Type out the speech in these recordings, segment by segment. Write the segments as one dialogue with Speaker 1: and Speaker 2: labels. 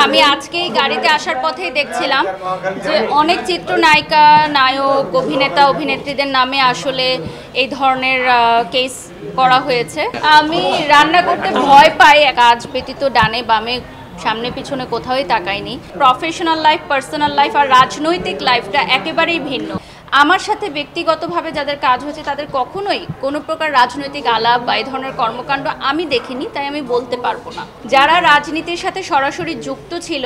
Speaker 1: আমি আজকেই গাড়িতে আসার পথেই দেখছিলাম যে অনেক চিত্রনায়িকা, নায়ক, অভিনেতা, অভিনেত্রীদের নামে আসলে এই ধরনের কেস করা হয়েছে। আমি রান্না করতে ভয় পাই, কাজ ব্যতীত ডানে বামে সামনে পিছনে কোথাওই তাকাইনি। প্রফেশনাল লাইফ, পার্সোনাল লাইফ আর রাজনৈতিক লাইফটা একেবারেই ভিন্ন। আমার সাথে ব্যক্তিগতভাবে যাদের কাজ হয়েছে তাদের কখনোই কোনো প্রকার রাজনৈতিক আলাপ বা এই ধরনের কর্মকাণ্ড আমি দেখিনি, তাই আমি বলতে পারবো না। যারা রাজনীতির সাথে সরাসরি যুক্ত ছিল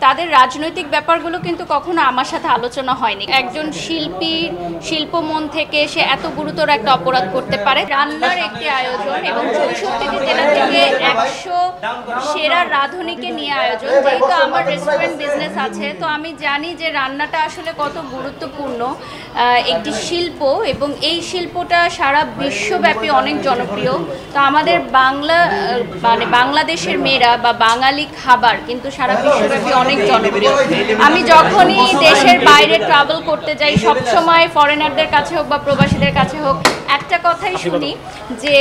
Speaker 1: তাদের রাজনৈতিক ব্যাপারগুলো কিন্তু কখনো আমার সাথে আলোচনা হয়নি। একজন শিল্পীর শিল্পমন থেকে সে এত গুরুতর একটা অপরাধ করতে পারে। রান্নার একটি আয়োজন এবং 64টি জেলা থেকে 100 সেরা রাঁধুনিকে নিয়ে আয়োজন। যেহেতু আমার রেস্টুরেন্ট বিজনেস আছে, তো আমি জানি যে রান্নাটা আসলে কত গুরুত্বপূর্ণ একটি শিল্প এবং এই শিল্পটা সারা বিশ্বব্যাপী অনেক জনপ্রিয়। তো আমাদের বাংলাদেশের মেয়েরা বা বাঙালি খাবার কিন্তু সারা বিশ্বব্যাপী অনেক জনপ্রিয়। আমি যখনই দেশের বাইরে ট্রাভেল করতে যাই, সবসময় ফরেনারদের কাছে হোক বা প্রবাসীদের কাছে হোক একটা কথাই শুনি যে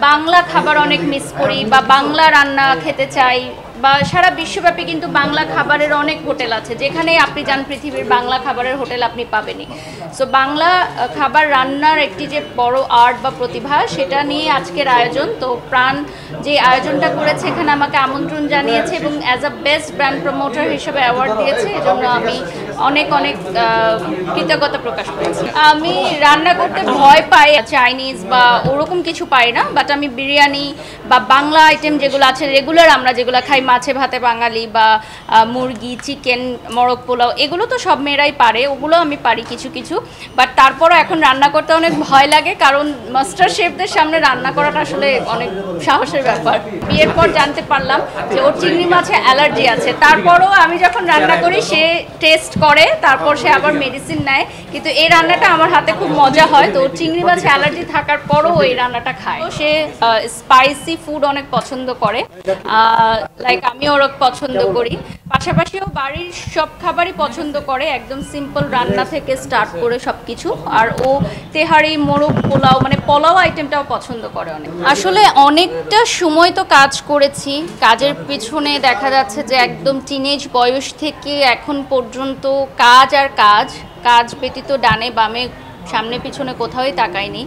Speaker 1: বাংলা খাবার অনেক মিস করি বা বাংলা রান্না খেতে চাই। বা সারা বিশ্বব্যাপী কিন্তু বাংলা খাবারের অনেক হোটেল আছে, যেখানে আপনি যান পৃথিবীর বাংলা খাবারের হোটেল আপনি পাবেনই। সো বাংলা খাবার রান্নার একটি যে বড় আর্ট বা প্রতিভা, সেটা নিয়ে আজকের আয়োজন। তো প্রাণ যে আয়োজনটা করেছে এখানে আমাকে আমন্ত্রণ জানিয়েছে এবং as a best brand promoter হিসেবে অ্যাওয়ার্ড দিয়েছে, এজন্য আমি অনেক অনেক কৃতজ্ঞতা প্রকাশ করেছি। আমি রান্না করতে ভয় পাই, চাইনিজ বা ওরকম কিছু পাই না, বাট আমি বিরিয়ানি বা বাংলা আইটেম যেগুলো আছে রেগুলার আমরা যেগুলো খাই, মাছে ভাতে বাঙালি বা মুরগি, চিকেন, মোরগ পোলাও, এগুলো তো সব মেয়েরাই পারে, ওগুলো আমি পারি কিছু কিছু। বাট তারপরও এখন রান্না করতে অনেক ভয় লাগে, কারণ মাস্টার শেফদের সামনে রান্না করাটা আসলে অনেক সাহসের ব্যাপার। বিয়ের পর জানতে পারলাম যে ওর চিংড়ি মাছে অ্যালার্জি আছে, তারপরও আমি যখন রান্না করি সে টেস্ট করে, তারপর সে আবার মেডিসিন নেয়। কিন্তু এই রান্নাটা আমার হাতে খুব মজা হয়। তো ওর চিংড়ি মাছে অ্যালার্জি থাকার পরও এই রান্নাটা খায়। তো সে স্পাইসি ফুড অনেক পছন্দ করে, লাইক আমি ওর পছন্দ করি। পাশাপাশিও বাড়ির সব খাবারই পছন্দ করে, একদম সিম্পল রান্না থেকে স্টার্ট করে সব কিছু। আর ও তেহারি, মোরগ পোলাও, মানে পোলাও আইটেমটাও পছন্দ করে অনেক। আসলে অনেকটা সময় তো কাজ করেছি, কাজের পিছনে দেখা যাচ্ছে যে একদম টিনেজ বয়স থেকে এখন পর্যন্ত কাজ আর কাজ, কাজ ব্যতীত ডানে বামে সামনে পিছনে কোথাওই তাকাইনি।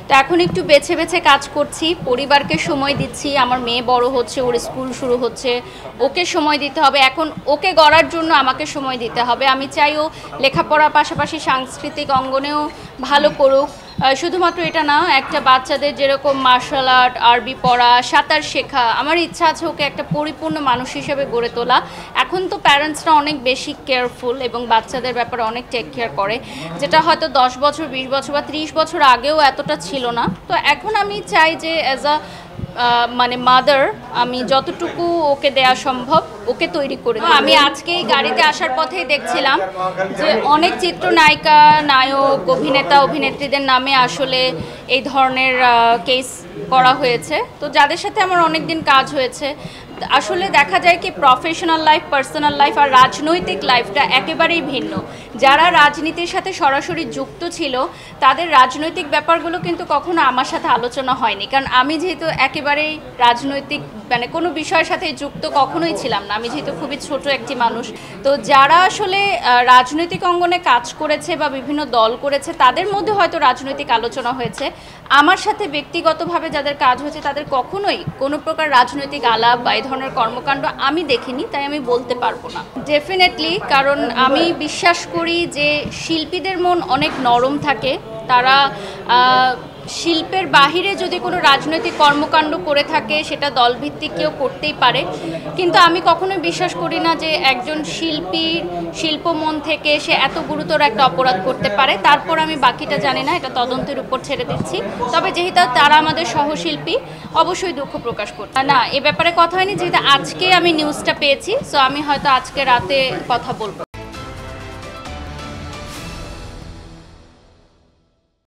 Speaker 1: তো এখন একটু বেছে বেছে কাজ করছি, পরিবারকে সময় দিচ্ছি। আমার মেয়ে বড় হচ্ছে, ওর স্কুল শুরু হচ্ছে, ওকে সময় দিতে হবে। এখন ওকে গড়ার জন্য আমাকে সময় দিতে হবে। আমি চাই ও লেখাপড়ার পাশাপাশি সাংস্কৃতিক অঙ্গনেও ভালো করুক। শুধুমাত্র এটা না, একটা বাচ্চাদের যেরকম মার্শাল আর্ট, আরবি পড়া, সাঁতার শেখা, আমার ইচ্ছা আছে ওকে একটা পরিপূর্ণ মানুষ হিসেবে গড়ে তোলা। এখন তো প্যারেন্টসরা অনেক বেশি কেয়ারফুল এবং বাচ্চাদের ব্যাপারে অনেক টেক কেয়ার করে, যেটা হয়তো 10 বছর, 20 বছর বা 30 বছর আগেও এতটা ছিল না। তো এখন আমি চাই যে অ্যাজ আ মানে মাদার আমি যতটুকু ওকে দেয়া সম্ভব ওকে তৈরি করে। আমি আজকেই গাড়িতে আসার পথেই দেখছিলাম যে অনেক চিত্রনায়িকা, নায়ক, অভিনেতা, অভিনেত্রীদের নামে আসলে এই ধরনের কেস করা হয়েছে। তো যাদের সাথে আমার অনেক দিন কাজ হয়েছে, আসলে দেখা যায় কি প্রফেশনাল লাইফ, পার্সোনাল লাইফ আর রাজনৈতিক লাইফটা একেবারেই ভিন্ন। যারা রাজনীতির সাথে সরাসরি যুক্ত ছিল তাদের রাজনৈতিক ব্যাপারগুলো কিন্তু কখনো আমার সাথে আলোচনা হয়নি, কারণ আমি যেহেতু একেবারেই রাজনৈতিক মানে কোনো বিষয়ের সাথে যুক্ত কখনোই ছিলাম না, আমি যেহেতু খুবই ছোট একটি মানুষ। তো যারা আসলে রাজনৈতিক অঙ্গনে কাজ করেছে বা বিভিন্ন দল করেছে তাদের মধ্যে হয়তো রাজনৈতিক আলোচনা হয়েছে। আমার সাথে ব্যক্তিগতভাবে যাদের কাজ হয়েছে তাদের কখনোই কোনো প্রকার রাজনৈতিক আলাপ বা এই ধরনের কর্মকাণ্ড আমি দেখিনি, তাই আমি বলতে পারবো না। ডেফিনেটলি, কারণ আমি বিশ্বাস করি যে শিল্পীদের মন অনেক নরম থাকে। তারা শিল্পের বাহিরে যদি কোনো রাজনৈতিক কর্মকাণ্ড করে থাকে সেটা দলভিত্তিক কেউ করতেই পারে, কিন্তু আমি কখনোই বিশ্বাস করি না যে একজন শিল্পীর শিল্পমন থেকে সে এত গুরুতর একটা অপরাধ করতে পারে। তারপর আমি বাকিটা জানি না, এটা তদন্তের উপর ছেড়ে দিচ্ছি। তবে যেহেতু তারা আমাদের সহশিল্পী, অবশ্যই দুঃখ প্রকাশ করতে না, এ ব্যাপারে কথা হয়নি। যেহেতু আজকে আমি নিউজটা পেয়েছি, সো আমি হয়তো আজকে রাতে কথা বলবো।